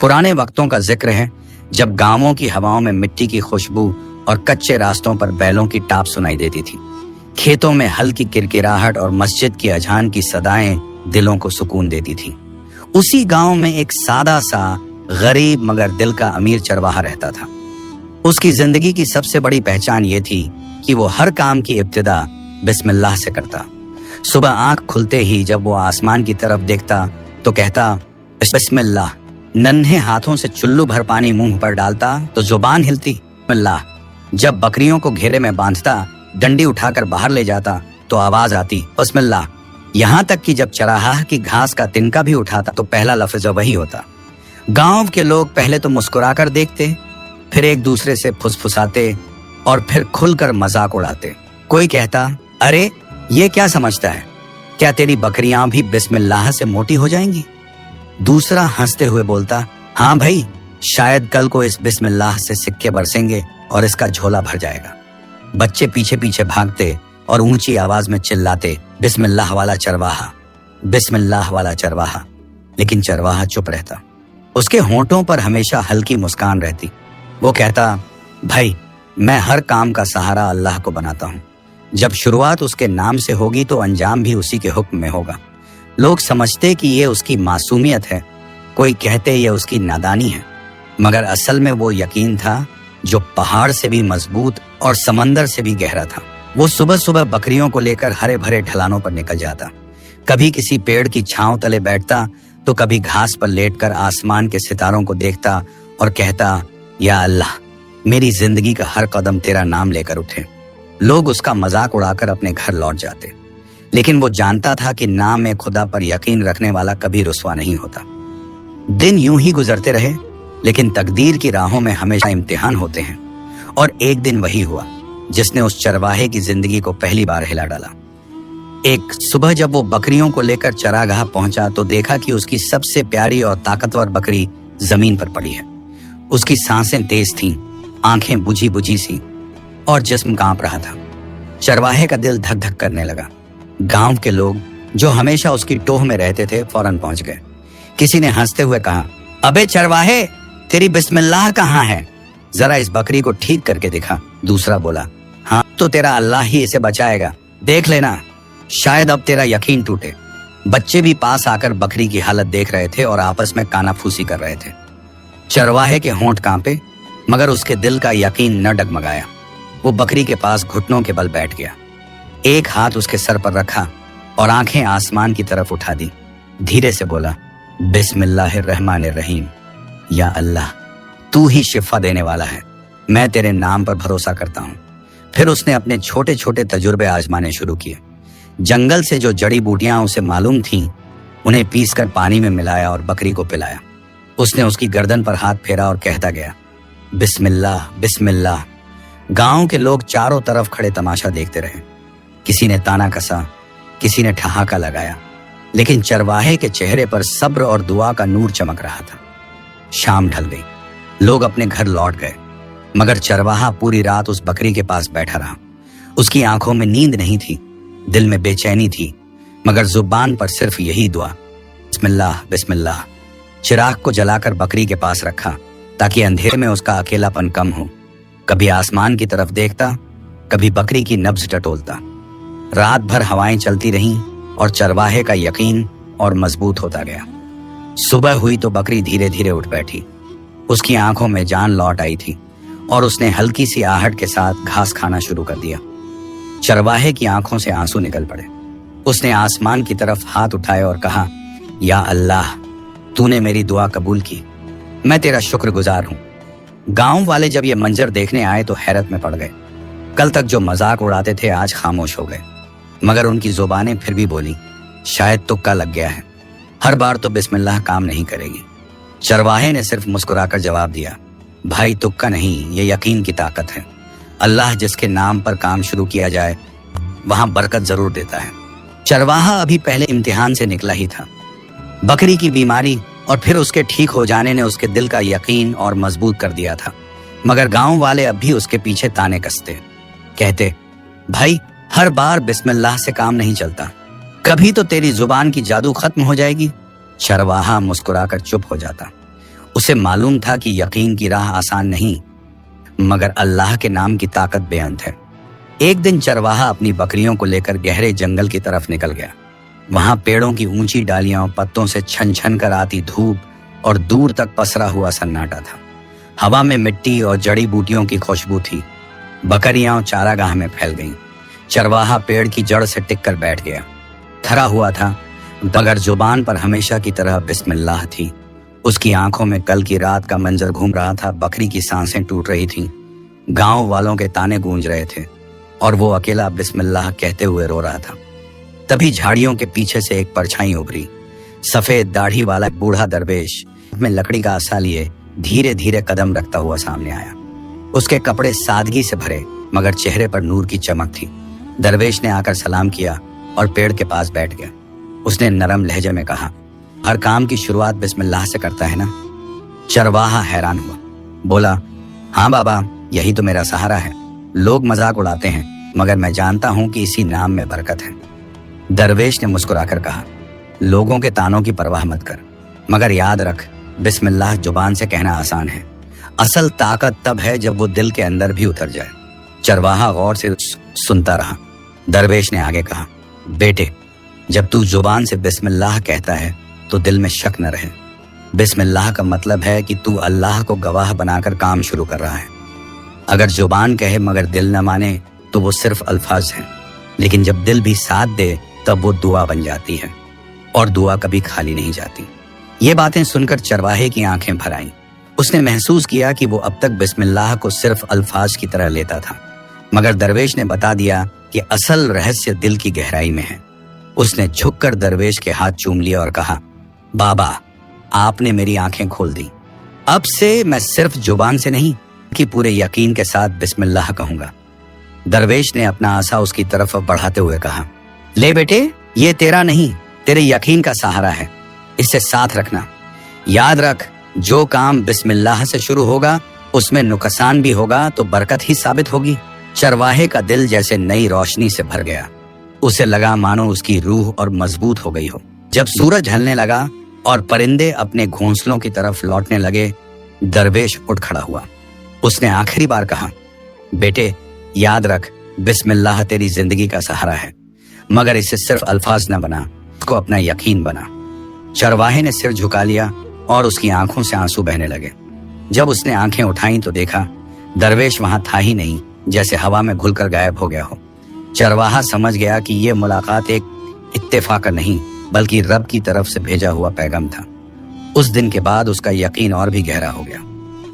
पुराने वक्तों का जिक्र है जब गांवों की हवाओं में मिट्टी की खुशबू और कच्चे रास्तों पर बैलों की टाप सुनाई देती थी। खेतों में हल की किरकिराहट और मस्जिद की अजान की सदाएं दिलों को सुकून देती थी। उसी गांव में एक सादा सा गरीब मगर दिल का अमीर चरवाहा रहता था। उसकी जिंदगी की सबसे बड़ी पहचान ये थी कि वो हर काम की इब्तिदा बिस्मिल्लाह से करता। सुबह आंख खुलते ही जब वो आसमान की तरफ देखता तो कहता बिस्मिल्लाह। नन्हे हाथों से चुल्लू भर पानी मुंह पर डालता तो जुबान हिलती बिस्मिल्लाह। जब बकरियों को घेरे में बांधता, डंडी उठाकर बाहर ले जाता तो आवाज आती बिस्मिल्लाह। यहाँ तक कि जब चरागाह की घास का तिनका भी उठाता तो पहला लफ्ज वही होता। गांव के लोग पहले तो मुस्कुराकर देखते, फिर एक दूसरे से फुसफुसाते और फिर खुलकर मजाक उड़ाते। कोई कहता, अरे ये क्या समझता है, क्या तेरी बकरियां भी बिस्मिल्लाह से मोटी हो जाएंगी? दूसरा हंसते हुए बोलता, हाँ भाई, शायद कल को इस बिस्मिल्लाह से सिक्के बरसेंगे और इसका झोला भर जाएगा। बच्चे पीछे पीछे भागते और ऊंची आवाज में चिल्लाते, बिस्मिल्लाह वाला चरवाहा, बिस्मिल्लाह वाला चरवाहा। लेकिन चरवाहा चुप रहता। उसके होंठों पर हमेशा हल्की मुस्कान रहती। वो कहता, भाई, मैं हर काम का सहारा अल्लाह को बनाता हूँ। जब शुरुआत उसके नाम से होगी तो अंजाम भी उसी के हुक्म में होगा। लोग समझते कि ये उसकी मासूमियत है, कोई कहते ये उसकी नादानी है, मगर असल में वो यकीन था जो पहाड़ से भी मजबूत और समंदर से भी गहरा था। वो सुबह सुबह बकरियों को लेकर हरे भरे ढलानों पर निकल जाता। कभी किसी पेड़ की छांव तले बैठता तो कभी घास पर लेटकर आसमान के सितारों को देखता और कहता, या अल्लाह, मेरी जिंदगी का हर कदम तेरा नाम लेकर उठे। लोग उसका मजाक उड़ाकर अपने घर लौट जाते, लेकिन वो जानता था कि नाम में खुदा पर यकीन रखने वाला कभी रुस्वा नहीं होता। दिन यूं ही गुजरते रहे, लेकिन तकदीर की राहों में हमेशा इम्तिहान होते हैं, और एक दिन वही हुआ जिसने उस चरवाहे की जिंदगी को पहली बार हिला डाला। एक सुबह जब वो बकरियों को लेकर चरागाह पहुंचा तो देखा कि उसकी सबसे प्यारी और ताकतवर बकरी जमीन पर पड़ी है। उसकी सांसें तेज थीं, आंखें बुझी बुझी सी और जिस्म कांप रहा था। चरवाहे का दिल धक धक करने लगा। गांव के लोग जो हमेशा उसकी टोह में रहते थे फौरन पहुंच गए। किसी ने हंसते हुए कहा, अबे चरवाहे, तेरी बिस्मिल्लाह कहाँ है? जरा इस बकरी को ठीक करके दिखा। दूसरा बोला, हाँ तो तेरा अल्लाह ही इसे बचाएगा, देख लेना, शायद अब तेरा यकीन टूटे। बच्चे भी पास आकर बकरी की हालत देख रहे थे और आपस में कानाफूसी कर रहे थे। चरवाहे के होंठ कांपे, मगर उसके दिल का यकीन न डगमगाया। वो बकरी के पास घुटनों के बल बैठ गया, एक हाथ उसके सर पर रखा और आंखें आसमान की तरफ उठा दी। धीरे से बोला, बिस्मिल्लाहिर्रहमानिर्रहीम। या अल्लाह, तू ही शिफा देने वाला है, मैं तेरे नाम पर भरोसा करता हूँ। फिर उसने अपने छोटे छोटे तजुर्बे आजमाने शुरू किए। जंगल से जो जड़ी बूटियां उसे मालूम थीं, उन्हें पीसकर पानी में मिलाया और बकरी को पिलाया। उसने उसकी गर्दन पर हाथ फेरा और कहता गया, बिस्मिल्लाह बिस्मिल्लाह। गांव के लोग चारों तरफ खड़े तमाशा देखते रहे। किसी ने ताना कसा, किसी ने ठहाका लगाया, लेकिन चरवाहे के चेहरे पर सब्र और दुआ का नूर चमक रहा था। शाम ढल गई, लोग अपने घर लौट गए, मगर चरवाहा पूरी रात उस बकरी के पास बैठा रहा। उसकी आंखों में नींद नहीं थी, दिल में बेचैनी थी, मगर जुबान पर सिर्फ यही दुआ, बिस्मिल्लाह बिस्मिल्लाह। चिराग को जलाकर बकरी के पास रखा ताकि अंधेरे में उसका अकेलापन कम हो। कभी आसमान की तरफ देखता, कभी बकरी की नब्ज टटोलता। रात भर हवाएं चलती रहीं और चरवाहे का यकीन और मजबूत होता गया। सुबह हुई तो बकरी धीरे धीरे उठ बैठी। उसकी आंखों में जान लौट आई थी और उसने हल्की सी आहट के साथ घास खाना शुरू कर दिया। चरवाहे की आंखों से आंसू निकल पड़े। उसने आसमान की तरफ हाथ उठाए और कहा, या अल्लाह, तूने मेरी दुआ कबूल की, मैं तेरा शुक्रगुजार हूं। गांव वाले जब ये मंजर देखने आए तो हैरत में पड़ गए। कल तक जो मजाक उड़ाते थे आज खामोश हो गए, मगर उनकी जुबानें फिर भी बोली, शायद तुक्का लग गया है, हर बार तो बिस्मिल्लाह काम नहीं करेगी। चरवाहे ने सिर्फ मुस्कुराकर जवाब दिया, भाई तुक्का नहीं, ये यकीन की ताकत है। अल्लाह जिसके नाम पर काम शुरू किया जाए वहां बरकत जरूर देता है। चरवाहा अभी पहले इम्तिहान से निकला ही था। बकरी की बीमारी और फिर उसके ठीक हो जाने ने उसके दिल का यकीन और मजबूत कर दिया था, मगर गांव वाले अब भी उसके पीछे ताने कसते, कहते, भाई हर बार बिस्मिल्लाह से काम नहीं चलता, कभी तो तेरी जुबान की जादू खत्म हो जाएगी। चरवाहा मुस्कुराकर चुप हो जाता। उसे मालूम था कि यकीन की राह आसान नहीं, मगर अल्लाह के नाम की ताकत बेअंत है। एक दिन चरवाहा अपनी बकरियों को लेकर गहरे जंगल की तरफ निकल गया। वहां पेड़ों की ऊंची डालियां और पत्तों से छन छन कर आती धूप और दूर तक पसरा हुआ सन्नाटा था। हवा में मिट्टी और जड़ी बूटियों की खुशबू थी। बकरियां चारागाह में फैल गईं। चरवाहा पेड़ की जड़ से टिक कर बैठ गया। थरा हुआ था, मगर जुबान पर हमेशा की तरह बिस्मिल्लाह थी। उसकी आंखों में कल की रात का मंजर घूम रहा था। बकरी की सांसें टूट रही थीं। गांव वालों के ताने गूंज रहे थे और वो अकेला बिस्मिल्लाह कहते हुए रो रहा था। तभी झाड़ियों के पीछे से एक परछाई उभरी। सफेद दाढ़ी वाला बूढ़ा दरवेश में लकड़ी का आसा लिए धीरे धीरे कदम रखता हुआ सामने आया। उसके कपड़े सादगी से भरे, मगर चेहरे पर नूर की चमक थी। दरवेश ने आकर सलाम किया और पेड़ के पास बैठ गया। उसने नरम लहजे में कहा, हर काम की शुरुआत बिस्मिल्लाह से करता है ना? चरवाहा हैरान हुआ। बोला, हाँ बाबा, यही तो मेरा सहारा है। लोग मजाक उड़ाते हैं, मगर मैं जानता हूं कि इसी नाम में बरकत है। दरवेश ने मुस्कुराकर कहा, लोगों के तानों की परवाह मत कर, मगर याद रख, बिस्मिल्लाह जुबान से कहना आसान है। असल ताकत तब है जब वो दिल के अंदर भी उतर जाए। चरवाहा गौर से सुनता रहा। दरवेश ने आगे कहा, बेटे, जब तू जुबान से बिस्मिल्लाह कहता है तो दिल में शक न रहे। बिस्मिल्लाह का मतलब है कि तू अल्लाह को गवाह बनाकर काम शुरू कर रहा है। अगर जुबान कहे मगर दिल न माने तो वो सिर्फ अल्फाज हैं, लेकिन जब दिल भी साथ दे तब वो दुआ बन जाती है, और दुआ कभी खाली नहीं जाती। ये बातें सुनकर चरवाहे की आंखें भर आईं। उसने महसूस किया कि वो अब तक बिस्मिल्लाह को सिर्फ अल्फाज की तरह लेता था, मगर दरवेश ने बता दिया कि असल रहस्य दिल की गहराई में है। उसने झुककर दरवेश के हाथ चूम लिया और कहा, बाबा, आपने मेरी आंखें खोल दी। अब से मैं सिर्फ जुबान से नहीं कि पूरे यकीन के साथ बिस्मिल्लाह कहूंगा। दरवेश ने अपना आसा उसकी तरफ बढ़ाते हुए कहा, ले बेटे, ये तेरा नहीं, तेरे यकीन का सहारा है। इसे साथ रखना। याद रख, जो काम बिस्मिल्लाह से शुरू होगा उसमें नुकसान भी होगा तो बरकत ही साबित होगी। चरवाहे का दिल जैसे नई रोशनी से भर गया। उसे लगा मानो उसकी रूह और मजबूत हो गई हो। जब सूरज ढलने लगा और परिंदे अपने घोंसलों की तरफ लौटने लगे, दरवेश उठ खड़ा हुआ। उसने आखिरी बार कहा, बेटे, याद रख, बिस्मिल्लाह तेरी जिंदगी का सहारा है, मगर इसे सिर्फ अल्फाज न बना, इसको अपना यकीन बना। चरवाहे ने सिर झुका लिया और उसकी आंखों से आंसू बहने लगे। जब उसने आंखें उठाई तो देखा दरवेश वहां था ही नहीं, जैसे हवा में घुलकर गायब हो गया हो। चरवाहा समझ गया कि यह मुलाकात एक इत्तेफाक नहीं, बल्कि रब की तरफ से भेजा हुआ पैगाम था। उस दिन के बाद उसका यकीन और भी गहरा हो गया।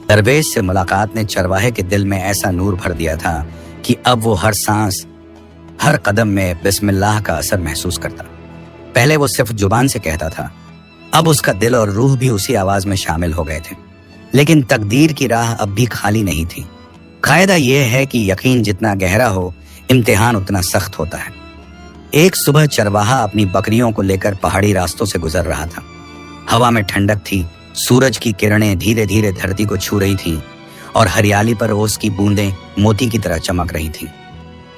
दरवेश से मुलाकात ने चरवाहे के दिल में ऐसा नूर भर दिया था कि अब वो हर सांस, हर कदम में बिस्मिल्लाह का असर महसूस करता। पहले वो सिर्फ जुबान से कहता था, अब उसका दिल और रूह भी उसी आवाज में शामिल हो गए थे। लेकिन तकदीर की राह अब भी खाली नहीं थी। कायदा यह है कि यकीन जितना गहरा हो, इम्तिहान उतना सख्त होता है। एक सुबह चरवाहा अपनी बकरियों को लेकर पहाड़ी रास्तों से गुजर रहा था। हवा में ठंडक थी, सूरज की किरणें धीरे धीरे धरती को छू रही थीं और हरियाली पर ओस की बूंदें मोती की तरह चमक रही थीं।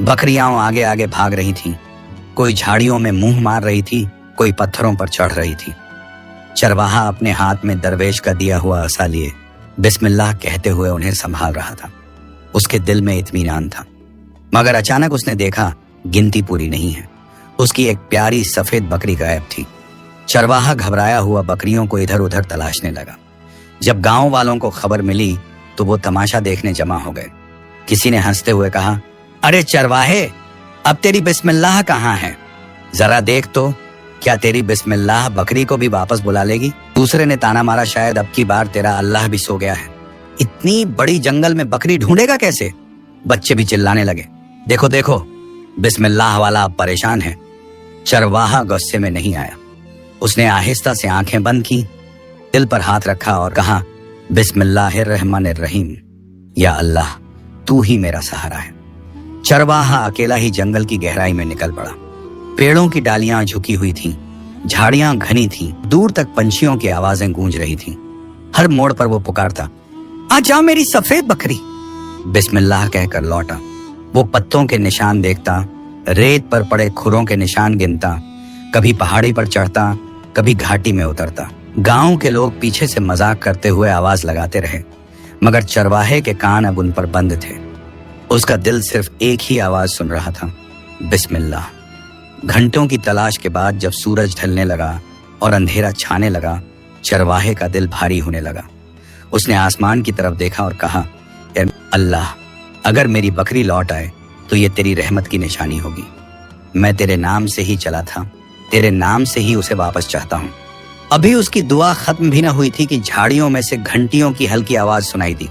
बकरियां आगे आगे भाग रही थीं, कोई झाड़ियों में मुंह मार रही थी, कोई पत्थरों पर चढ़ रही थी। चरवाहा अपने हाथ में दरवेश का दिया हुआ आसा लिए बिस्मिल्लाह कहते हुए उन्हें संभाल रहा था। उसके दिल में इत्मीनान था, मगर अचानक उसने देखा गिनती पूरी नहीं है। उसकी एक प्यारी सफेद बकरी गायब थी। चरवाहा घबराया हुआ बकरियों को इधर उधर तलाशने लगा। जब गांव वालों को खबर मिली तो वो तमाशा देखने जमा हो गए। किसी ने हंसते हुए कहा, अरे चरवाहे, अब तेरी बिस्मिल्लाह कहाँ है? जरा देख तो, क्या तेरी बिस्मिल्लाह बकरी को भी वापस बुला लेगी? दूसरे ने ताना मारा, शायद अब की बार तेरा अल्लाह भी सो गया है। इतनी बड़ी जंगल में बकरी ढूंढेगा कैसे? बच्चे भी चिल्लाने लगे, देखो देखो, बिस्मिल्लाह वाला अब परेशान है। चरवाहा गुस्से में नहीं आया। उसने आहिस्ता से आंखें बंद की, दिल पर हाथ रखा और कहा, बिस्मिल्लाहिर्रहमानिर्रहीम, या अल्लाह, तू ही मेरा सहारा है। चरवाहा अकेला ही जंगल की गहराई में निकल पड़ा। पेड़ों की डालियां झुकी हुई थीं, झाड़ियां घनी थीं, दूर तक पंछियों की आवाजें गूंज रही थीं। हर मोड़ पर वो पुकारता, आ जा मेरी सफेद बकरी। बिस्मिल्लाह कहकर लौटा। वो पत्तों के निशान देखता, रेत पर पड़े खुरों के निशान गिनता, कभी पहाड़ी पर चढ़ता, कभी घाटी में उतरता। गांव के लोग पीछे से मजाक करते हुए आवाज लगाते रहे, मगर चरवाहे के कान अब उन पर बंद थे। उसका दिल सिर्फ एक ही आवाज सुन रहा था, बिस्मिल्लाह। घंटों की तलाश के बाद जब सूरज ढलने लगा और अंधेरा छाने लगा, चरवाहे का दिल भारी होने लगा। उसने आसमान की तरफ देखा और कहा, ए अल्लाह, अगर मेरी बकरी लौट आए तो ये तेरी रहमत की निशानी होगी। मैं तेरे नाम से ही चला था, तेरे नाम से ही उसे वापस चाहता हूँ। अभी उसकी दुआ खत्म भी न हुई थी कि झाड़ियों में से घंटियों की हल्की आवाज सुनाई दी।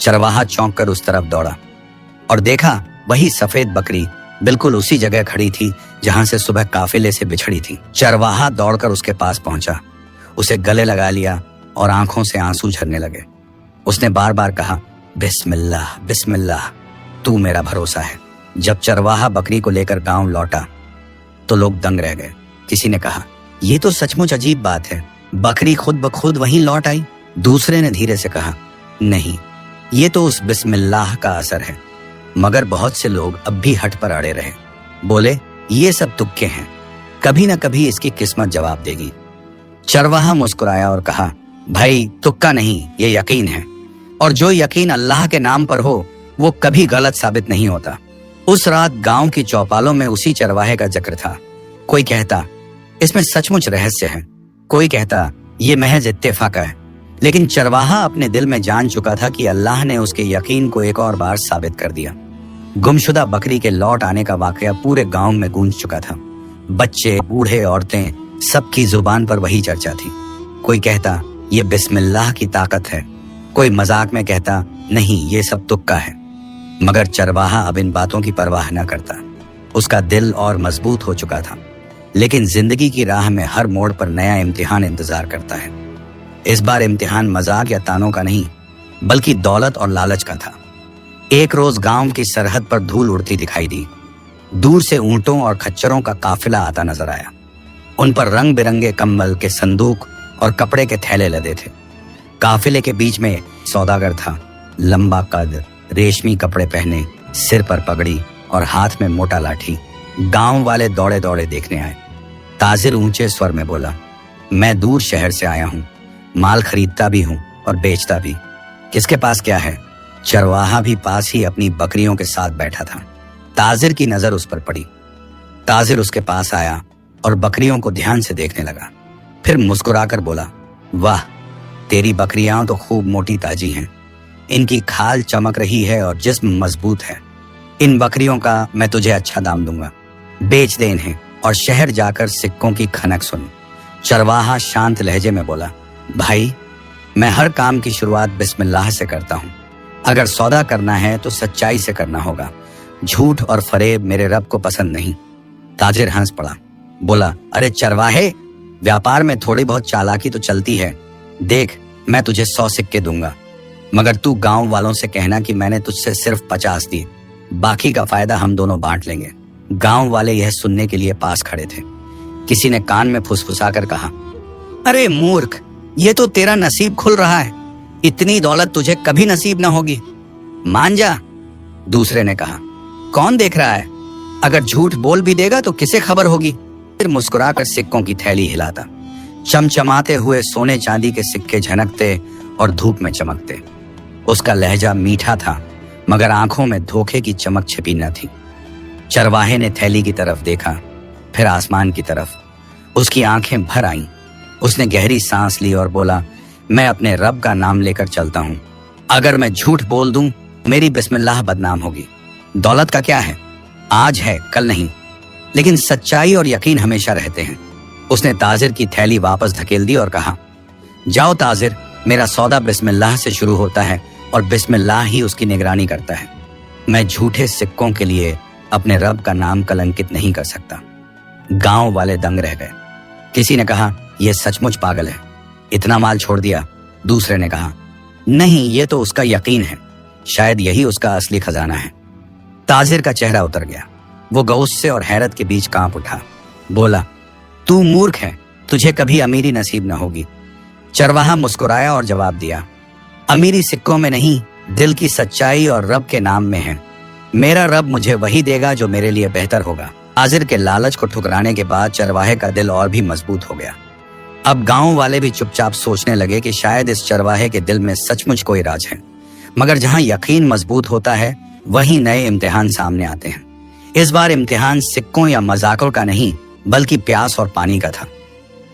चरवाहा चौंक कर उस तरफ दौड़ा और देखा वही सफेद बकरी बिल्कुल उसी जगह खड़ी थी जहां से सुबह काफिले से बिछड़ी थी। चरवाहा दौड़कर उसके पास पहुंचा, उसे गले लगा लिया और आंखों से आंसू झरने लगे। उसने बार बार कहा, बिस्मिल्लाह बिस्मिल्लाह, तू मेरा भरोसा है। जब चरवाहा बकरी को लेकर गांव लौटा तो लोग दंग रह गए। किसी ने कहा, ये तो सचमुच अजीब बात है, बकरी खुद ब खुद वहीं लौट आई। दूसरे ने धीरे से कहा, नहीं, ये तो उस बिस्मिल्लाह का असर है। मगर बहुत से लोग अब भी हट पर अड़े रहे। बोले, ये सब तुक्के हैं, कभी न कभी इसकी किस्मत जवाब देगी। चरवाहा मुस्कुराया और कहा, भाई तुक्का नहीं, ये यकीन है, और जो यकीन अल्लाह के नाम पर हो वो कभी गलत साबित नहीं होता। उस रात गांव की चौपालों में उसी चरवाहे का जिक्र था। कोई कहता, इसमें सचमुच रहस्य है, कोई कहता ये महज इत्तेफाक है। लेकिन चरवाहा अपने दिल में जान चुका था कि अल्लाह ने उसके यकीन को एक और बार साबित कर दिया। गुमशुदा बकरी के लौट आने का वाकया पूरे गांव में गूंज चुका था। बच्चे, बूढ़े, औरतें, सबकी जुबान पर वही चर्चा थी। कोई कहता, ये बिस्मिल्लाह की ताकत है, कोई मजाक में कहता, नहीं, ये सब तुक्का है। मगर चरवाहा अब इन बातों की परवाह न करता। उसका दिल और मजबूत हो चुका था। लेकिन जिंदगी की राह में हर मोड़ पर नया इम्तिहान इंतजार करता है। इस बार इम्तिहान मजाक या तानों का नहीं, बल्कि दौलत और लालच का था। एक रोज गांव की सरहद पर धूल उड़ती दिखाई दी। दूर से ऊंटों और खच्चरों का काफिला आता नजर आया। उन पर रंग बिरंगे कंबल के संदूक और कपड़े के थैले लदे थे। काफिले के बीच में सौदागर था, लंबा कद, रेशमी कपड़े पहने, सिर पर पगड़ी और हाथ में मोटा लाठी। गांव वाले दौड़े दौड़े देखने आए। ताजिर ऊंचे स्वर में बोला, मैं दूर शहर से आया हूँ, माल खरीदता भी हूँ और बेचता भी। किसके पास क्या है? चरवाहा भी पास ही अपनी बकरियों के साथ बैठा था। ताजिर की नजर उस पर पड़ी। ताजिर उसके पास आया और बकरियों को ध्यान से देखने लगा। फिर मुस्कुराकर बोला, वाह, तेरी बकरियां तो खूब मोटी ताजी हैं, इनकी खाल चमक रही है और जिस्म मजबूत है। इन बकरियों का मैं तुझे अच्छा दाम दूंगा, बेच दे इन्हें और शहर जाकर सिक्कों की खनक सुन। चरवाहा शांत लहजे में बोला, भाई, मैं हर काम की शुरुआत बिस्मिल्लाह से करता हूँ। अगर सौदा करना है तो सच्चाई से करना होगा। झूठ और फरेब मेरे रब को पसंद नहीं। ताजिर हंस पड़ा, बोला, अरे चरवाहे, व्यापार में थोड़ी बहुत चालाकी तो चलती है। देख, मैं तुझे 100 सिक्के दूंगा, मगर तू गांव वालों से कहना कि मैंने तुझसे सिर्फ 50 दिए, बाकी का फायदा हम दोनों बांट लेंगे। गांव वाले यह सुनने के लिए पास खड़े थे। किसी ने कान में फुसफुसाकर कहा, अरे मूर्ख, ये तो तेरा नसीब खुल रहा है, इतनी दौलत तुझे कभी नसीब ना होगी, मान जा। दूसरे ने कहा, कौन देख रहा है, अगर झूठ बोल भी देगा तो किसे खबर होगी। फिर मुस्कुराकर सिक्कों की थैली हिलाता। चमचमाते हुए सोने चांदी के सिक्के झनकते और धूप में चमकते। उसका लहजा मीठा था, मगर आंखों में धोखे की चमक छिपी न थी। चरवाहे ने थैली की तरफ देखा, फिर आसमान की तरफ। उसकी आंखें भर आईं। उसने गहरी सांस ली और बोला, मैं अपने रब का नाम लेकर चलता हूँ। अगर मैं झूठ बोल दूं, मेरी बिस्मिल्लाह बदनाम होगी। दौलत का क्या है, आज है कल नहीं, लेकिन सच्चाई और यकीन हमेशा रहते हैं। उसने ताजिर की थैली वापस धकेल दी और कहा, जाओ ताजिर, मेरा सौदा बिस्मिल्लाह से शुरू होता है और बिस्मिल्लाह ही उसकी निगरानी करता है। मैं झूठे सिक्कों के लिए अपने रब का नाम कलंकित नहीं कर सकता। गांव वाले दंग रह गए। किसी ने कहा, यह सचमुच पागल है, इतना माल छोड़ दिया। दूसरे ने कहा, नहीं, ये तो उसका यकीन है, शायद यही उसका असली खजाना है। ताजिर का चेहरा उतर गया। वो गुस्से और हैरत के बीच कांप उठा। बोला, तू मूर्ख है, तुझे कभी अमीरी नसीब न होगी। चरवाहा मुस्कुराया और जवाब दिया, अमीरी सिक्कों में नहीं, दिल की सच्चाई और रब के नाम में है। मेरा रब मुझे वही देगा जो मेरे लिए बेहतर होगा। ताजिर के लालच को ठुकराने के बाद चरवाहे का दिल और भी मजबूत हो गया। अब गांव वाले भी चुपचाप सोचने लगे कि शायद इस चरवाहे के दिल में सचमुच कोई राज है। मगर जहां यकीन मजबूत होता है वहीं नए इम्तिहान सामने आते हैं। इस बार इम्तिहान सिक्कों या मजाकों का नहीं बल्कि प्यास और पानी का था।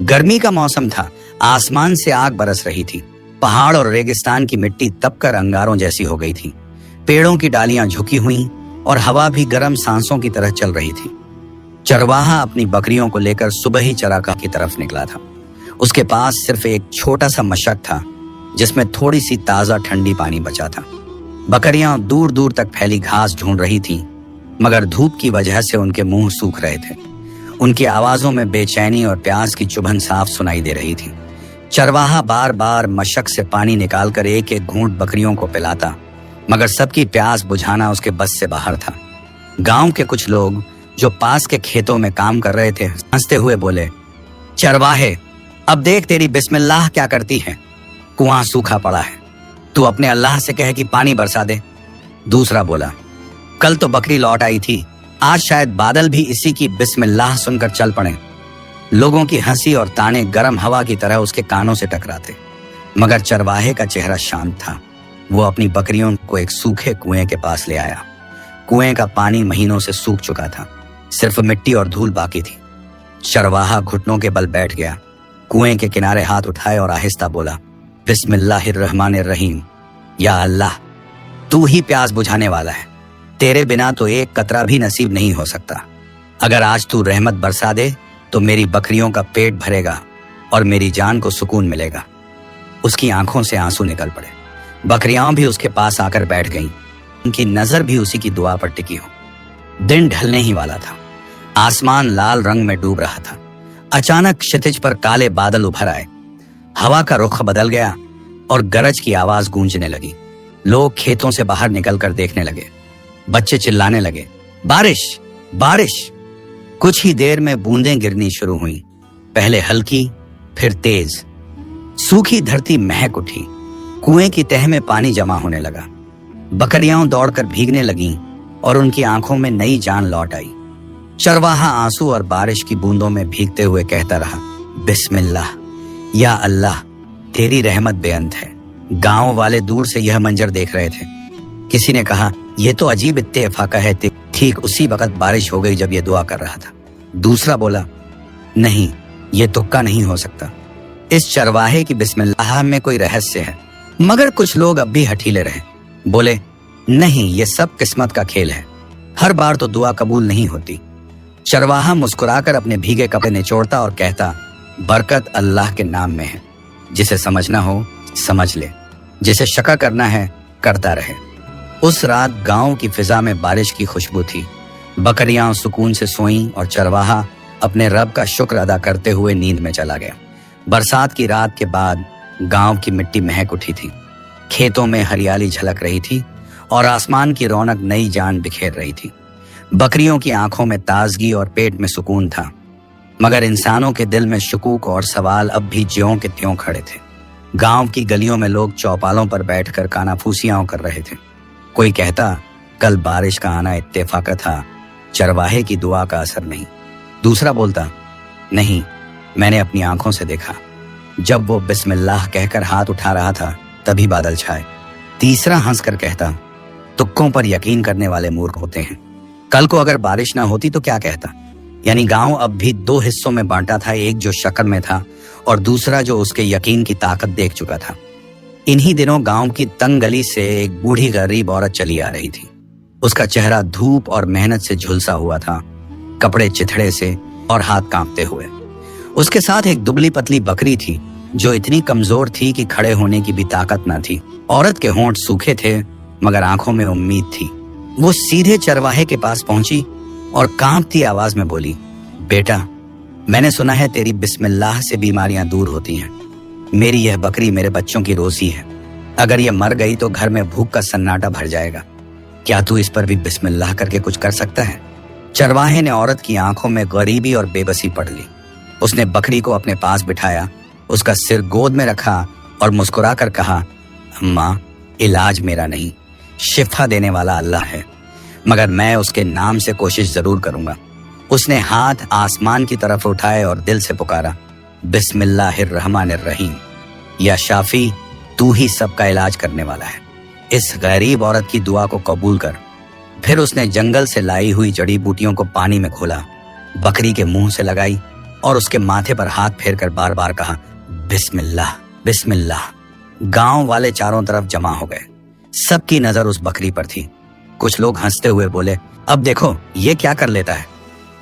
गर्मी का मौसम था, आसमान से आग बरस रही थी। पहाड़ और रेगिस्तान की मिट्टी तपकर अंगारों जैसी हो गई थी। पेड़ों की डालियां झुकी हुई और हवा भी गर्म सांसों की तरह चल रही थी। चरवाहा अपनी बकरियों को लेकर सुबह ही चरागाह की तरफ निकला था। उसके पास सिर्फ एक छोटा सा मशक था जिसमें थोड़ी सी ताजा ठंडी पानी बचा था। बकरियां दूर दूर तक फैली घास ढूंढ रही थीं, मगर धूप की वजह से उनके मुंह सूख रहे थे। उनकी आवाजों में बेचैनी और प्यास की चुभन साफ सुनाई दे रही थी। चरवाहा बार बार मशक से पानी निकालकर एक एक घूंट बकरियों को पिलाता, मगर सबकी प्यास बुझाना उसके बस से बाहर था। गांव के कुछ लोग जो पास के खेतों में काम कर रहे थे हंसते हुए बोले, चरवाहे, अब देख तेरी बिस्मिल्लाह क्या करती है। कुआं सूखा पड़ा है, तू अपने अल्लाह से कहे कि पानी बरसा दे। दूसरा बोला, कल तो बकरी लौट आई थी, आज शायद बादल भी इसी की बिस्मिल्लाह सुनकर चल पड़े। लोगों की हंसी और ताने गर्म हवा की तरह उसके कानों से टकराते, मगर चरवाहे का चेहरा शांत था। वो अपनी बकरियों को एक सूखे कुएं के पास ले आया। कुएं का पानी महीनों से सूख चुका था, सिर्फ मिट्टी और धूल बाकी थी। चरवाहा घुटनों के बल बैठ गया, कुएं के किनारे हाथ उठाए और आहिस्ता बोला, बिस्मिल्लाहिर्रहमानिर्रहीम। या अल्लाह, तू ही प्यास बुझाने वाला है, तेरे बिना तो एक कतरा भी नसीब नहीं हो सकता। अगर आज तू रहमत बरसा दे तो मेरी बकरियों का पेट भरेगा और मेरी जान को सुकून मिलेगा। उसकी आंखों से आंसू निकल पड़े। बकरियां भी उसके पास आकर बैठ गईं। उनकी नजर भी उसी की दुआ पर टिकी हो। दिन ढलने ही वाला था। आसमान लाल रंग में डूब रहा था। अचानक क्षितिज पर काले बादल उभर आए। हवा का रुख बदल गया और गरज की आवाज गूंजने लगी। लोग खेतों से बाहर निकलकर देखने लगे। बच्चे चिल्लाने लगे, बारिश, बारिश। कुछ ही देर में बूंदें गिरनी शुरू हुई, पहले हल्की फिर तेज। सूखी धरती महक उठी। कुएं की तह में पानी जमा होने लगा। बकरियां दौड़कर भीगने लगीं और उनकी आंखों में नई जान लौट आई। चरवाहा आंसू और बारिश की बूंदों में भीगते हुए कहता रहा, बिस्मिल्लाह, या अल्लाह, तेरी रहमत बेअंत है। गांव वाले दूर से यह मंजर देख रहे थे। किसी ने कहा, यह तो अजीब इत्तेफाक है, ठीक उसी वक्त बारिश हो गई जब यह दुआ कर रहा था। दूसरा बोला, नहीं, यह तुक्का नहीं हो सकता, इस चरवाहे की बिस्मिल्लाह में कोई रहस्य है। मगर कुछ लोग अब भी हठीले रहे। बोले, नहीं, यह सब किस्मत का खेल है, हर बार तो दुआ कबूल नहीं होती। चरवाहा मुस्कुराकर अपने भीगे कपड़े निचोड़ता और कहता, बरकत अल्लाह के नाम में है, जिसे समझना हो समझ ले, जिसे शका करना है करता रहे। उस रात गांव की फिजा में बारिश की खुशबू थी। बकरियां सुकून से सोईं और चरवाहा अपने रब का शुक्र अदा करते हुए नींद में चला गया। बरसात की रात के बाद गांव की मिट्टी महक उठी थी। खेतों में हरियाली झलक रही थी और आसमान की रौनक नई जान बिखेर रही थी। बकरियों की आंखों में ताजगी और पेट में सुकून था, मगर इंसानों के दिल में शुकूक और सवाल अब भी ज्यों के त्यों खड़े थे। गांव की गलियों में लोग चौपालों पर बैठकर कानाफूसियां कर रहे थे। कोई कहता, कल बारिश का आना इत्तेफाक था, चरवाहे की दुआ का असर नहीं। दूसरा बोलता, नहीं, मैंने अपनी आंखों से देखा, जब वो बिस्मिल्लाह कहकर हाथ उठा रहा था तभी बादल छाए। तीसरा हंसकर कहता, तुक्कों पर यकीन करने वाले मूर्ख होते हैं, कल को अगर बारिश ना होती तो क्या कहता। यानी गांव अब भी दो हिस्सों में बांटा था, एक जो शक्ल में था और दूसरा जो उसके यकीन की ताकत देख चुका था। इन्हीं दिनों गांव की तंग गली से एक बूढ़ी गरीब औरत चली आ रही थी। उसका चेहरा धूप और मेहनत से झुलसा हुआ था, कपड़े चिथड़े से और हाथ कांपते हुए। उसके साथ एक दुबली पतली बकरी थी जो इतनी कमजोर थी कि खड़े होने की भी ताकत न थी। औरत के होंठ सूखे थे मगर आंखों में उम्मीद थी। वो सीधे चरवाहे के पास पहुंची और कांपती आवाज में बोली, बेटा, मैंने सुना है तेरी बिस्मिल्लाह से बीमारियां दूर होती हैं। मेरी यह बकरी मेरे बच्चों की रोजी है, अगर ये मर गई तो घर में भूख का सन्नाटा भर जाएगा। क्या तू इस पर भी बिस्मिल्लाह करके कुछ कर सकता है? चरवाहे ने औरत की आंखों में गरीबी और बेबसी पढ़ ली। उसने बकरी को अपने पास बिठाया, उसका सिर गोद में रखा और मुस्कुरा कर कहा, अम्मा, इलाज मेरा नहीं, शिफा देने वाला अल्लाह है, मगर मैं उसके नाम से कोशिश जरूर करूंगा। उसने हाथ आसमान की तरफ उठाए और दिल से पुकारा, बिस्मिल्लाहिर्रहमानिर्रहीम। या शाफी, तू ही सबका इलाज करने वाला है, इस गरीब औरत की दुआ को कबूल कर। फिर उसने जंगल से लाई हुई जड़ी बूटियों को पानी में घोला, बकरी के मुंह से लगाई और उसके माथे पर हाथ फेर कर बार बार कहा, बिस्मिल्लाह बिस्मिल्लाह। गांव वाले चारों तरफ जमा हो गए। सबकी नजर उस बकरी पर थी। कुछ लोग हंसते हुए बोले, अब देखो ये क्या कर लेता है।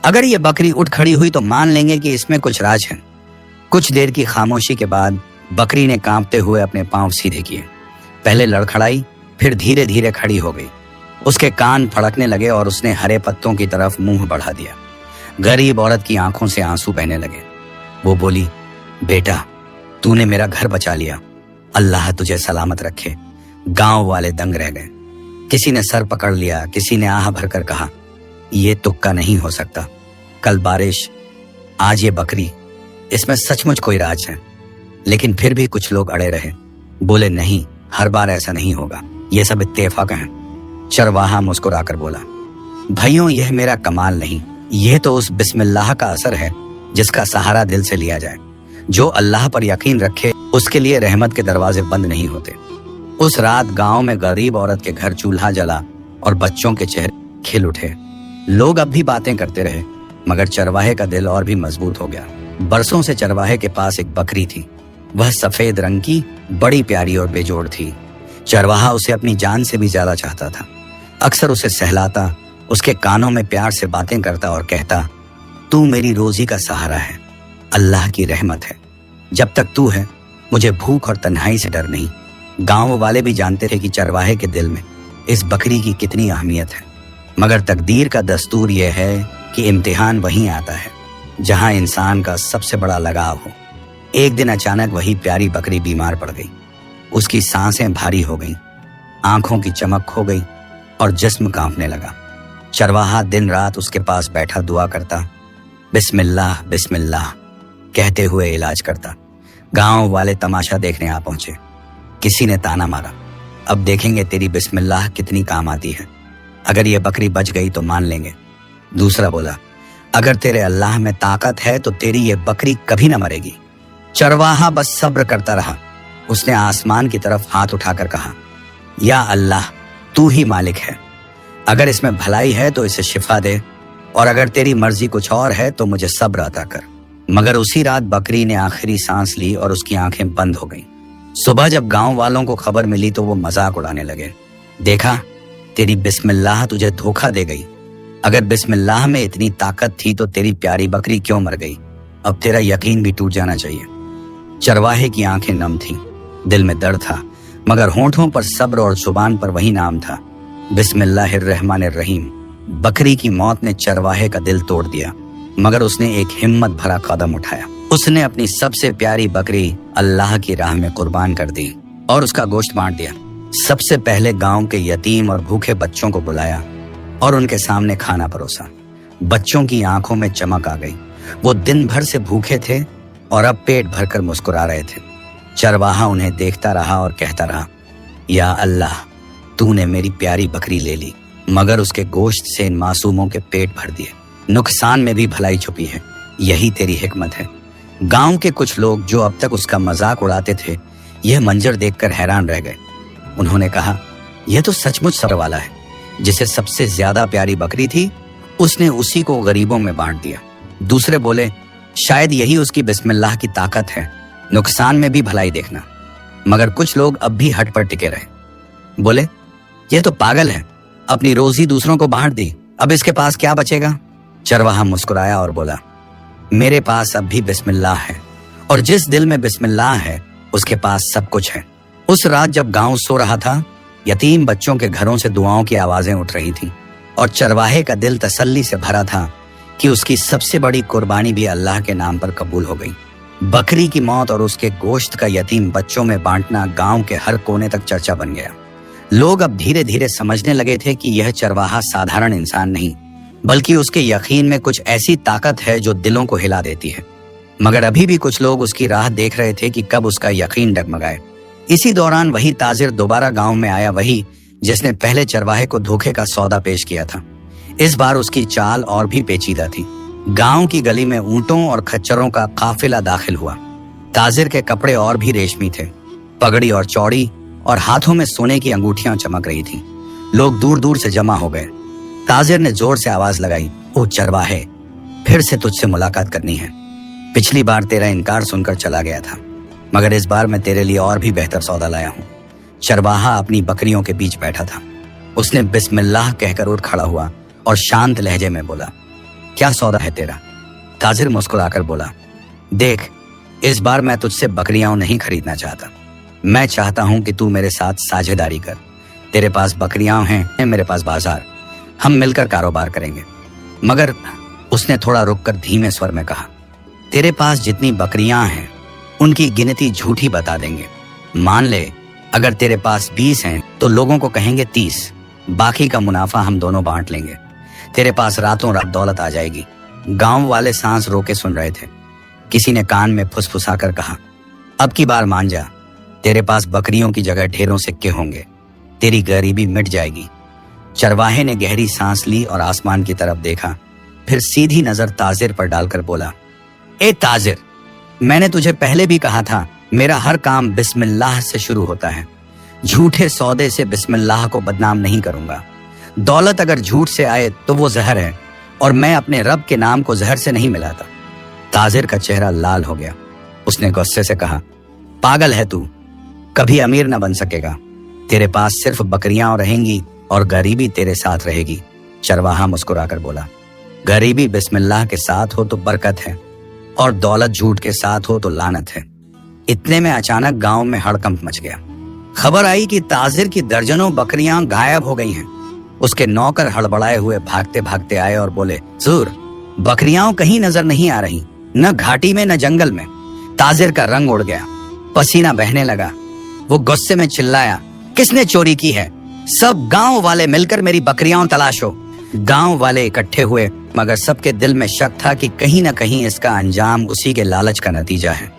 अगर ये बकरी उठ खड़ी हुई तो मान लेंगे कि इसमें कुछ राज है। कुछ देर की खामोशी के बाद बकरी ने कांपते हुए अपने पांव सीधे किए। पहले लड़खड़ाई, फिर धीरे धीरे खड़ी हो गई। उसके कान फड़कने लगे और उसने हरे पत्तों की तरफ मुंह बढ़ा दिया। गरीब औरत की आंखों से आंसू बहने लगे। वो बोली, बेटा तूने मेरा घर बचा लिया, अल्लाह तुझे सलामत रखे। गांव वाले दंग रह गए। किसी ने सर पकड़ लिया, किसी ने आह भरकर कहा, ये तुक्का नहीं हो सकता। कल बारिश, आज ये बकरी, इसमें सचमुच कोई राज है। लेकिन फिर भी कुछ लोग अड़े रहे। बोले, नहीं, हर बार ऐसा नहीं होगा, ये सब इत्तेफाक है। चरवाहा मुस्कुराकर बोला, भाइयों यह मेरा कमाल नहीं, यह तो उस बिस्मिल्लाह का असर है जिसका सहारा दिल से लिया जाए। जो अल्लाह पर यकीन रखे उसके लिए रहमत के दरवाजे बंद नहीं होते। उस रात गांव में गरीब औरत के घर चूल्हा जला और बच्चों के चेहरे खिल उठे। लोग अब भी बातें करते रहे, मगर चरवाहे का दिल और भी मजबूत हो गया। बरसों से चरवाहे के पास एक बकरी थी। वह सफेद रंग की, बड़ी प्यारी और बेजोड़ थी। चरवाहा उसे अपनी जान से भी ज्यादा चाहता था। अक्सर उसे सहलाता, उसके कानों में प्यार से बातें करता और कहता, तू मेरी रोजी का सहारा है, अल्लाह की रहमत है। जब तक तू है मुझे भूख और तन्हाई से डर नहीं। गांव वाले भी जानते थे कि चरवाहे के दिल में इस बकरी की कितनी अहमियत है। मगर तकदीर का दस्तूर यह है कि इम्तिहान वहीं आता है जहां इंसान का सबसे बड़ा लगाव हो। एक दिन अचानक वही प्यारी बकरी बीमार पड़ गई। उसकी सांसें भारी हो गईं, आंखों की चमक खो गई और जिस्म कांपने लगा। चरवाहा दिन रात उसके पास बैठा दुआ करता, बिस्मिल्लाह बिस्मिल्लाह कहते हुए इलाज करता। गांव वाले तमाशा देखने आ पहुंचे। किसी ने ताना मारा, अब देखेंगे तेरी बिस्मिल्लाह कितनी काम आती है। अगर ये बकरी बच गई तो मान लेंगे। दूसरा बोला, अगर तेरे अल्लाह में ताकत है तो तेरी ये बकरी कभी न मरेगी। चरवाहा बस सब्र करता रहा। उसने आसमान की तरफ हाथ उठाकर कहा, या अल्लाह तू ही मालिक है, अगर इसमें भलाई है तो इसे शिफा दे, और अगर तेरी मर्जी कुछ और है तो मुझे सब्र अता कर। मगर उसी रात बकरी ने आखिरी सांस ली और उसकी आंखें बंद हो गईं। सुबह जब गांव वालों को खबर मिली तो वो मजाक उड़ाने लगे। देखा, तेरी बिस्मिल्लाह तुझे धोखा दे गई। अगर बिस्मिल्लाह में इतनी ताकत थी तो तेरी प्यारी बकरी क्यों मर गई? अब तेरा यकीन भी टूट जाना चाहिए। चरवाहे की आंखें नम थीं, दिल में दर्द था, मगर होंठों पर सब्र और जुबान पर वही नाम था, बिस्मिल्लाहिर्रहमानिर्रहीम। बकरी की मौत ने चरवाहे का दिल तोड़ दिया, मगर उसने एक हिम्मत भरा कदम उठाया। उसने अपनी सबसे प्यारी बकरी अल्लाह की राह में कुर्बान कर दी और उसका गोश्त बांट दिया। सबसे पहले गांव के यतीम और भूखे बच्चों को बुलाया और उनके सामने खाना परोसा। बच्चों की आंखों में चमक आ गई। वो दिन भर से भूखे थे और अब पेट भरकर मुस्कुरा रहे थे। चरवाहा उन्हें देखता रहा और कहता रहा, या अल्लाह तूने मेरी प्यारी बकरी ले ली, मगर उसके गोश्त से इन मासूमों के पेट भर दिए। नुकसान में भी भलाई छुपी है, यही तेरी हिकमत है। गांव के कुछ लोग जो अब तक उसका मजाक उड़ाते थे, यह मंजर देखकर हैरान रह गए। उन्होंने कहा, यह तो सचमुच सब्र वाला है। जिसे सबसे ज्यादा प्यारी बकरी थी उसने उसी को गरीबों में बांट दिया। दूसरे बोले, शायद यही उसकी बिस्मिल्लाह की ताकत है, नुकसान में भी भलाई देखना। मगर कुछ लोग अब भी हट पर टिके रहे। बोले, यह तो पागल है, अपनी रोजी दूसरों को बांट दी, अब इसके पास क्या बचेगा? चरवाहा मुस्कुराया और बोला, मेरे पास अब भी बिस्मिल्लाह है, और जिस दिल में बिस्मिल्लाह है उसके पास सब कुछ है। उस रात जब गांव सो रहा था, यतीम बच्चों के घरों से दुआओं की आवाजें उठ रही थीं, और चरवाहे का दिल तसल्ली से भरा था कि उसकी सबसे बड़ी कुर्बानी भी अल्लाह के नाम पर कबूल हो गई। बकरी की मौत और उसके गोश्त का यतीम बच्चों में बांटना गांव के हर कोने तक चर्चा बन गया। लोग अब धीरे धीरे समझने लगे थे कि यह चरवाहा साधारण इंसान नहीं, बल्कि उसके यकीन में कुछ ऐसी ताकत है जो दिलों को हिला देती है। मगर अभी भी कुछ लोग उसकी राह देख रहे थे कि कब उसका यकीन डगमगाए। इसी दौरान वही ताजिर दोबारा गांव में आया, वही जिसने पहले चरवाहे को धोखे का सौदा पेश किया था। इस बार उसकी चाल और भी पेचीदा थी। गांव की गली में ऊंटों और खच्चरों का काफिला दाखिल हुआ। ताजिर के कपड़े और भी रेशमी थे, पगड़ी और चौड़ी, और हाथों में सोने की अंगूठियां चमक रही थीं। लोग दूर दूर से जमा हो गए। ताजिर ने जोर से आवाज लगाई, ओ चरवाहे, फिर से तुझसे मुलाकात करनी है। पिछली बार तेरा इनकार सुनकर चला गया था, मगर इस बार मैं तेरे लिए और भी बेहतर सौदा लाया हूँ। चरवाहा अपनी बकरियों के बीच बैठा था। उसने बिस्मिल्लाह कहकर उठ खड़ा हुआ और शांत लहजे में बोला, क्या सौदा है तेरा? ताजिर मुस्कुराकर बोला, देख, इस बार मैं तुझसे बकरियां नहीं खरीदना चाहता। मैं चाहता हूं कि तू मेरे साथ साझेदारी कर। तेरे पास बकरियां हैं, मेरे पास बाजार। हम मिलकर कारोबार करेंगे। मगर उसने थोड़ा रुककर धीमे स्वर में कहा, तेरे पास जितनी बकरियां हैं उनकी गिनती झूठी बता देंगे। मान ले अगर तेरे पास 20 हैं तो लोगों को कहेंगे 30। बाकी का मुनाफा हम दोनों बांट लेंगे। तेरे पास रातों रात दौलत आ जाएगी। गांव वाले सांस रोके सुन रहे थे। किसी ने कान में फुसफुसाकर कहा, अब की बार मान जा, तेरे पास बकरियों की जगह ढेरों सिक्के होंगे। तेरी गरीबी मिट जाएगी। चरवाहे ने गहरी सांस ली और आसमान की तरफ देखा, फिर सीधी नजर ताजिर पर डालकर बोला, ए ताजिर, मैंने तुझे पहले भी कहा था, मेरा हर काम बिस्मिल्लाह से शुरू होता है। झूठे सौदे से बिस्मिल्लाह को बदनाम नहीं करूंगा। दौलत अगर झूठ से आए तो वो जहर है, और मैं अपने रब के नाम को जहर से नहीं मिलाता। ताजिर का चेहरा लाल हो गया। उसने गुस्से से कहा, पागल है तू, कभी अमीर न बन सकेगा। तेरे पास सिर्फ बकरियां रहेंगी और गरीबी तेरे साथ रहेगी। चरवाहा मुस्कुराकर बोला, गरीबी बिस्मिल्लाह के साथ हो तो बरकत है, और दौलत झूठ के साथ हो तो लानत है। इतने में अचानक गांव में हड़कंप मच गया। खबर आई कि ताजिर की दर्जनों बकरियां गायब हो गई हैं। उसके नौकर हड़बड़ाए हुए भागते भागते आए और बोले, हुजूर, बकरियां कहीं नजर नहीं आ रही, न घाटी में न जंगल में। ताजिर का रंग उड़ गया, पसीना बहने लगा। वो गुस्से में चिल्लाया, किसने चोरी की है? सब गांव वाले मिलकर मेरी बकरियां तलाशो। गांव वाले इकट्ठे हुए, मगर सबके दिल में शक था कि कहीं न कहीं इसका अंजाम उसी के लालच का नतीजा है।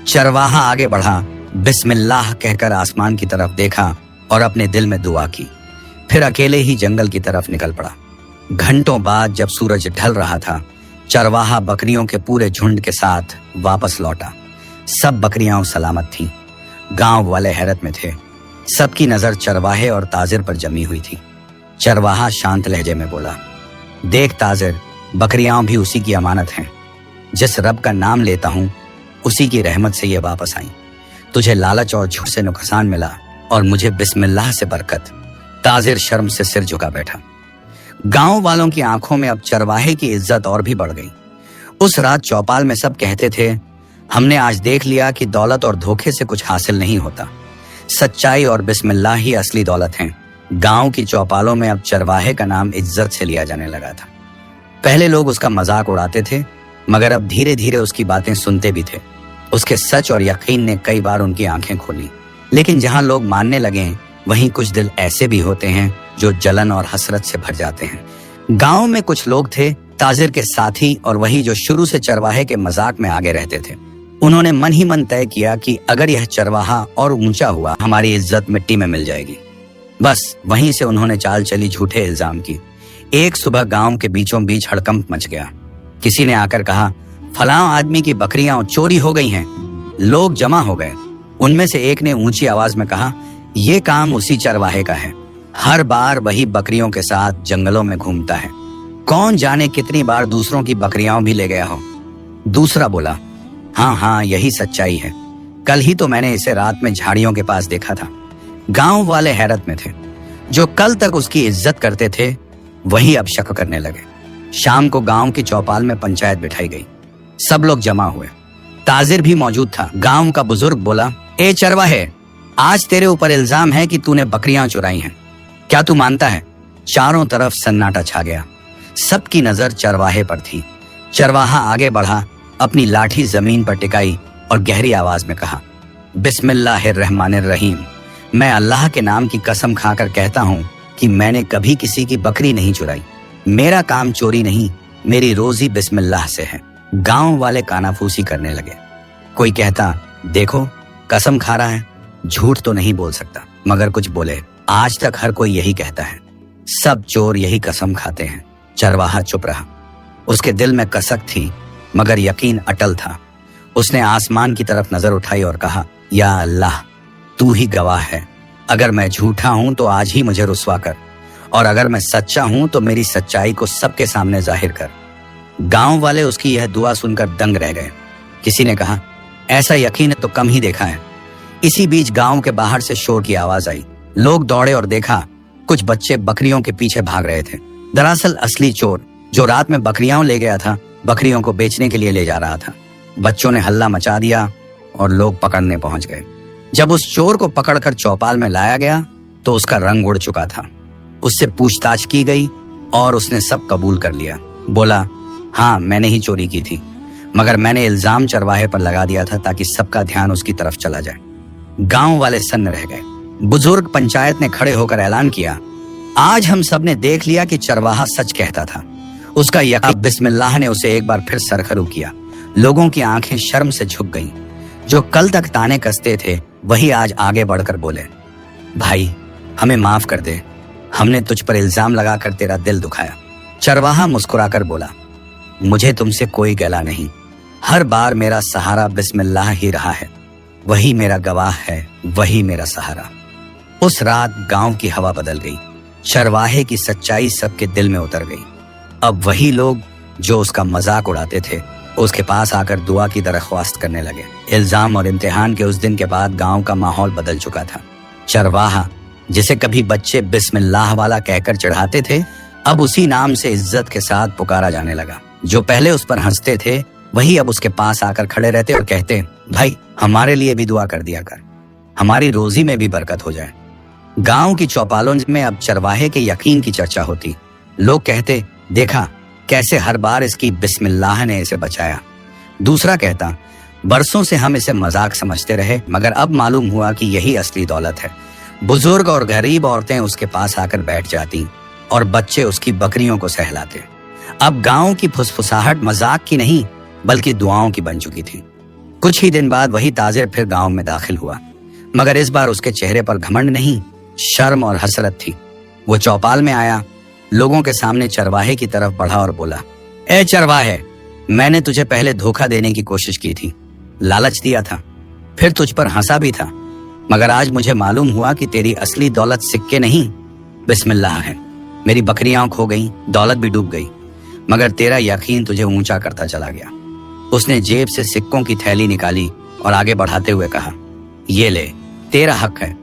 चरवाहा आगे बढ़ा, बिस्मिल्लाह कहकर आसमान की तरफ देखा और अपने दिल में दुआ की। फिर अकेले ही जंगल की तरफ निकल पड़ा। घंटों बाद जब सूरज ढल रहा था, चरवाहा बकरियों के पूरे झुंड के साथ वापस लौटा। सब बकरियां सलामत थीं। गांव वाले हैरत में थे। सबकी नजर चरवाहे और ताजिर पर जमी हुई थी। चरवाहा शांत लहजे में बोला, देख ताजिर, बकरियां भी उसी की अमानत हैं। जिस रब का नाम लेता हूं उसी की रहमत से ये वापस आई। तुझे लालच और झूठ से नुकसान मिला और मुझे बिस्मिल्लाह से बरकत। ताजिर शर्म से सिर झुका बैठा। गांव वालों की आंखों में अब चरवाहे की इज्जत और भी बढ़ गई। उस रात चौपाल में सब कहते थे, हमने आज देख लिया कि दौलत और धोखे से कुछ हासिल नहीं होता। सच्चाई और बिस्मिल्लाह ही असली दौलत हैं। गांव की चौपालों में अब चरवाहे का नाम इज्जत से लिया जाने लगा था। पहले लोग उसका मजाक उड़ाते थे, मगर अब धीरे धीरे उसकी बातें सुनते भी थे। उसके सच और यकीन ने कई बार उनकी आंखें खोली। लेकिन जहां लोग मानने लगे, वहीं कुछ दिल ऐसे भी होते हैं जो जलन और हसरत से भर जाते हैं। गांव में कुछ लोग थे ताजिर के साथी, और वही जो शुरू से चरवाहे के मजाक में आगे रहते थे। उन्होंने मन ही मन तय किया कि अगर यह चरवाहा और ऊंचा हुआ, हमारी इज्जत मिट्टी में मिल जाएगी। बस वहीं से उन्होंने चाल चली झूठे इल्जाम की। एक सुबह गांव के बीचों बीच हड़कंप मच गया। किसी ने आकर कहा, फलां आदमी की बकरियां चोरी हो गई हैं। लोग जमा हो गए। उनमें से एक ने ऊंची आवाज में कहा, ये काम उसी चरवाहे का है। हर बार वही बकरियों के साथ जंगलों में घूमता है। कौन जाने कितनी बार दूसरों की बकरियां भी ले गया हो। दूसरा बोला, हाँ, यही सच्चाई है। कल ही तो मैंने इसे रात में झाड़ियों के पास देखा था। गांव वाले हैरत में थे। जो कल तक उसकी इज्जत करते थे, वही अब शक करने लगे। शाम को गांव की चौपाल में पंचायत बिठाई गई। सब लोग जमा हुए। ताजिर भी मौजूद था। गांव का बुजुर्ग बोला, ए चरवाहे, आज तेरे ऊपर इल्जाम है कि तूने बकरियां चुराई हैं। क्या तू मानता है? चारों तरफ सन्नाटा छा गया। सबकी नजर चरवाहे पर थी। चरवाहा आगे बढ़ा, अपनी लाठी जमीन पर टिकाई और गहरी आवाज में कहा, बिस्मिल्लाहिर्रहमानिर्रहीम। मैं अल्लाह के नाम की कसम खाकर कहता हूँ कि मैंने कभी किसी की बकरी नहीं चुराई। मेरा काम चोरी नहीं, मेरी रोजी बिस्मिल्लाह से है। गांव वाले कानाफूसी करने लगे। कोई कहता, देखो कसम खा रहा है, झूठ तो नहीं बोल सकता। मगर कुछ बोले, आज तक हर कोई यही कहता है, सब चोर यही कसम खाते हैं। चरवाहा चुप रहा। اس کے دل میں کسک تھی مگر یقین اٹل تھا۔ اس نے آسمان کی طرف نظر اٹھائی اور کہا، یا اللہ، تو ہی گواہ ہے، اگر میں جھوٹا ہوں تو آج ہی مجھے رسوا کر، اور اگر میں سچا ہوں تو میری سچائی کو سب کے سامنے ظاہر کر۔ گاؤں والے اس کی یہ دعا سن کر دنگ رہ گئے۔ کسی نے کہا، ایسا یقین تو کم ہی دیکھا ہے۔ اسی بیچ گاؤں کے باہر سے شور کی آواز آئی۔ لوگ دوڑے اور دیکھا کچھ بچے بکریوں کے پیچھے بھاگ رہے تھے۔ دراصل اصلی چور جو رات میں بکریاں لے گیا تھا، بکریوں کو بیچنے کے لیے لے جا رہا تھا۔ بچوں نے ہلہ مچا دیا اور لوگ پکڑنے پہنچ گئے۔ جب اس چور کو پکڑ کر چوپال میں لایا گیا تو اس کا رنگ اڑ چکا تھا۔ اس سے پوچھ تاچھ کی گئی اور اس نے سب قبول کر لیا۔ بولا، ہاں میں نے ہی چوری کی تھی، مگر میں نے الزام چرواہے پر لگا دیا تھا تاکہ سب کا دھیان اس کی طرف چلا جائے۔ گاؤں والے سن رہ گئے۔ بزرگ پنچایت نے کھڑے ہو کر اعلان کیا، آج ہم سب نے دیکھ لیا کہ چرواہا سچ کہتا تھا۔ اس کا یقین بسم اللہ نے اسے ایک بار پھر سرخرو کیا۔ لوگوں کی آنکھیں شرم سے جھک گئیں۔ جو کل تک تانے کستے تھے وہی آج آگے بڑھ کر بولے، بھائی ہمیں معاف کر دے، ہم نے تجھ پر الزام لگا کر تیرا دل دکھایا۔ چرواہا مسکرا کر بولا، مجھے تم سے کوئی گلا نہیں، ہر بار میرا سہارا بسم اللہ ہی رہا ہے، وہی میرا گواہ ہے، وہی میرا سہارا۔ اس رات گاؤں کی ہوا بدل گئی۔ چرواہے کی سچائی سب کے دل میں اتر گئی۔ اب وہی لوگ جو اس کا مذاق اڑاتے تھے اس کے پاس آ کر دعا کی درخواست کرنے لگے۔ الزام اور امتحان کے اس دن کے بعد گاؤں کا ماحول بدل چکا تھا۔ چرواہا جسے کبھی بچے بسم اللہ والا کہہ کر چڑھاتے تھے، اب اسی نام سے عزت کے ساتھ پکارا جانے لگا۔ جو پہلے اس پر ہنستے تھے وہی اب اس کے پاس آ کر کھڑے رہتے اور کہتے، بھائی ہمارے لیے بھی دعا کر دیا کر، ہماری روزی میں بھی برکت ہو جائے۔ گاؤں کی چوپالوں میں اب چرواہے کے یقین کی چرچا ہوتی۔ لوگ کہتے، دیکھا کیسے ہر بار اس کی بسم اللہ نے اسے بچایا۔ دوسرا کہتا، برسوں سے ہم اسے مذاق سمجھتے رہے مگر اب معلوم ہوا کہ یہی اصلی دولت ہے۔ بزرگ اور غریب عورتیں اس کے پاس آ کر بیٹھ جاتی اور بچے اس کی بکریوں کو سہلاتے۔ اب گاؤں کی پھسپھساہٹ مذاق کی نہیں بلکہ دعاؤں کی بن چکی تھی۔ کچھ ہی دن بعد وہی تاجر پھر گاؤں میں داخل ہوا، مگر اس بار اس کے چہرے پر گھمنڈ نہیں، شرم اور حسرت تھی۔ وہ چوپال میں آیا، لوگوں کے سامنے چرواہے کی طرف بڑھا اور بولا، اے چرواہے، میں نے تجھے پہلے دھوکہ دینے کی کوشش کی تھی، لالچ دیا تھا، پھر تجھ پر ہنسا بھی تھا، مگر آج مجھے معلوم ہوا کہ تیری اصلی دولت سکے نہیں بسم اللہ ہے۔ میری بکریاں کھو گئیں، دولت بھی ڈوب گئی، مگر تیرا یقین تجھے اونچا کرتا چلا گیا۔ اس نے جیب سے سکوں کی تھیلی نکالی اور آگے بڑھاتے ہوئے کہا، یہ لے، تیرا حق ہے،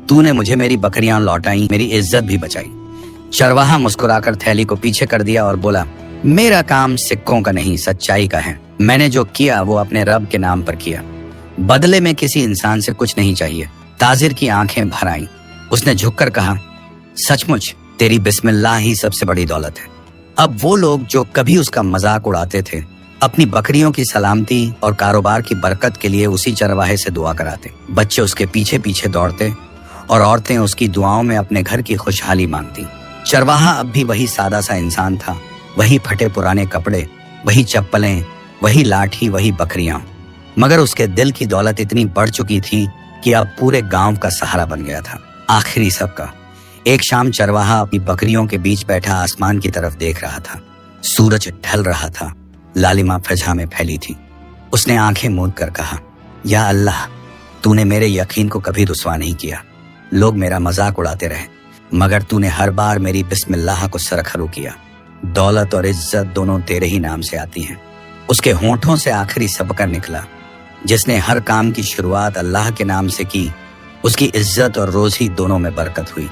تو نے مجھے میری بکریاں لوٹائیں، میری عزت بھی بچائی۔ چرواہا مسکرا کر تھیلی کو پیچھے کر دیا اور بولا، میرا کام سکوں کا نہیں سچائی کا ہے، میں نے جو کیا وہ اپنے رب کے نام پر کیا، بدلے میں کسی انسان سے کچھ نہیں چاہیے۔ تاجر کی آنکھیں بھر آئیں۔ اس نے جھک کر کہا، سچ مچ تیری بسم اللہ ہی سب سے بڑی دولت ہے۔ اب وہ لوگ جو کبھی اس کا مذاق اڑاتے تھے اپنی بکریوں کی سلامتی اور کاروبار کی برکت کے لیے اسی چرواہے سے دعا کراتے۔ بچے اس کے پیچھے پیچھے دوڑتے اور عورتیں اس کی دعاؤں میں اپنے گھر کی خوشحالی مانگتی۔ چرواہا اب بھی وہی سادہ سا انسان تھا، وہی پھٹے پرانے کپڑے، وہی چپلیں، وہی لاٹھی، وہی بکریاں، مگر اس کے دل کی دولت اتنی بڑھ چکی تھی کہ اب پورے گاؤں کا سہارا بن گیا تھا، آخری سب کا۔ ایک شام چرواہا اپنی بکریوں کے بیچ بیٹھا آسمان کی طرف دیکھ رہا تھا۔ سورج ڈھل رہا تھا، لالیما فضا میں پھیلی تھی۔ اس نے آنکھیں موند کر کہا، یا اللہ، تو نے میرے یقین کو کبھی رسوا نہیں کیا۔ لوگ میرا مذاق اڑاتے رہے مگر تو نے ہر بار میری بسم اللہ کو سرخرو کیا۔ دولت اور عزت دونوں تیرے ہی نام سے آتی ہیں۔ اس کے ہونٹوں سے آخری سبقہ نکلا، جس نے ہر کام کی شروعات اللہ کے نام سے کی، اس کی عزت اور روزی دونوں میں برکت ہوئی۔